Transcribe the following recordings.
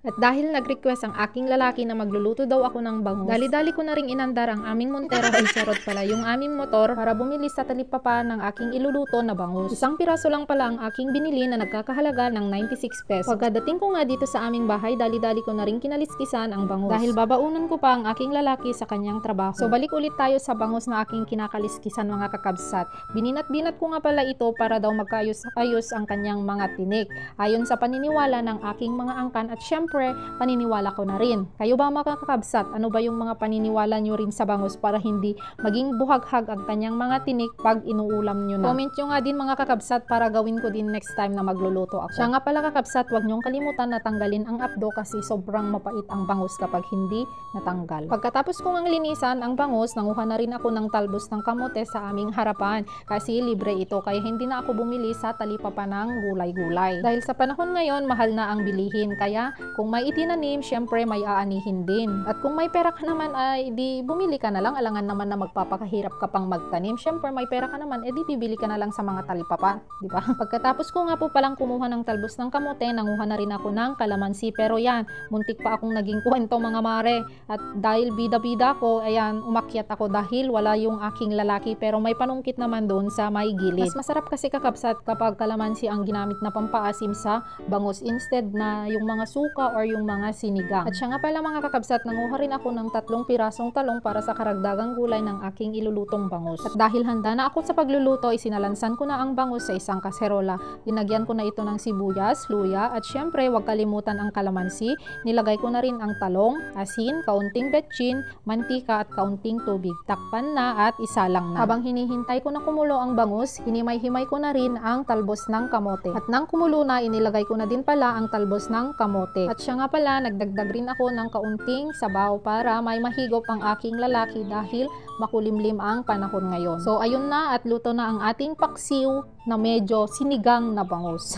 At dahil nag-request ang aking lalaki na magluluto daw ako ng bangus, dali-dali ko na ring inandar ang aming Montero ay charot pala, yung aming motor para bumili sa talipapa ng aking iluluto na bangus. Isang piraso lang pala ang aking binili na nagkakahalaga ng 96 pesos. Pagkadating ko nga dito sa aming bahay, dali-dali ko na ring kinaliskisan ang bangus dahil babaunan ko pa ang aking lalaki sa kanyang trabaho. So balik ulit tayo sa bangus na aking kinakaliskisan mga kakabsat. Bininat-binat ko nga pala ito para daw magkaayos-ayos ang kanyang mga tinik. Ayon sa paniniwala ng aking mga angkan at syempre paniniwala ko na rin. Kayo ba mga kakabsat? Ano ba yung mga paniniwala nyo rin sa bangus para hindi maging buhaghag ang kanyang mga tinik pag inuulam nyo na? Comment nyo nga din mga kakabsat para gawin ko din next time na magluluto ako. Siya nga pala kakabsat, huwag nyong kalimutan na tanggalin ang apdo kasi sobrang mapait ang bangus kapag hindi natanggal. Pagkatapos kong ang linisan ang bangus, nanguha na rin ako ng talbos ng kamote sa aming harapan kasi libre ito kaya hindi na ako bumili sa talipapa ng gulay-gulay. Dahil sa panahon ngayon, mahal na ang bilihin kaya kung may itinanim, syempre may aanihin din. At kung may pera ka naman ay di bumili ka na lang, alangan naman na magpapakahirap ka pang magtanim. Syempre may pera ka naman, edi bibili ka na lang sa mga talipapa, di ba? Pagkatapos ko nga po palang kumuha ng talbos ng kamote, nanguha na rin ako ng kalamansi. Pero yan, muntik pa akong naging kwento mga mare. At dahil bida-bida ko, ayan, umakyat ako dahil wala yung aking lalaki pero may panungkit naman doon sa may gilid. Mas masarap kasi kakabsat kapag kalamansi ang ginamit na pampaasim sa bangus instead na yung mga suka or yung mga sinigang. At siya nga pala mga kakabsat, nanguha rin ako ng 3 pirasong talong para sa karagdagang gulay ng aking ilulutong bangus. At dahil handa na ako sa pagluluto, isinalansan ko na ang bangus sa isang kaserola. Dinagyan ko na ito ng sibuyas, luya, at syempre huwag kalimutan ang kalamansi. Nilagay ko na rin ang talong, asin, kaunting betchin, mantika at kaunting tubig. Takpan na at isalang na. Habang hinihintay ko na kumulo ang bangus, hinimay-himay ko na rin ang talbos ng kamote. At nang kumulo na, inilagay ko na din pala ang talbos ng kamote. At siya nga pala, nagdagdag rin ako ng kaunting sabaw para may mahigop ang aking lalaki dahil makulimlim ang panahon ngayon. So ayun na at luto na ang ating paksiw na medyo sinigang na bangus.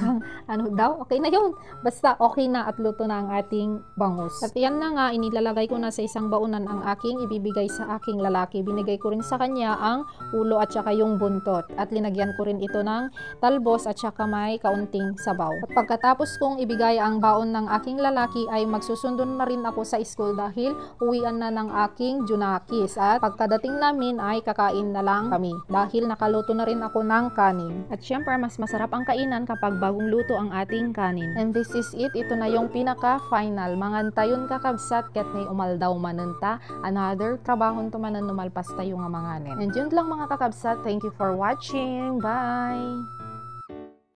Ano daw? Okay na yun. Basta okay na at luto na ang ating bangus. At yan na nga, inilalagay ko na sa isang baunan ang aking ibibigay sa aking lalaki. Binigay ko rin sa kanya ang ulo at saka yung buntot. At linagyan ko rin ito ng talbos at saka may kaunting sabaw. At pagkatapos kong ibigay ang baon ng aking lalaki ay magsusundo na rin ako sa school dahil uwian na ng aking junakis. At pagkadating namin ay kakain na lang kami dahil nakaluto na rin ako ng kanin. At syempre mas masarap ang kainan kapag bagong luto ang ating kanin. And this is it. Ito na yung pinaka-final. Mangantayon kakabsat ket may umaldaw manenta. Another trabahon tumanan numalpas tayo nga manganen. And yun lang mga kakabsat. Thank you for watching. Bye!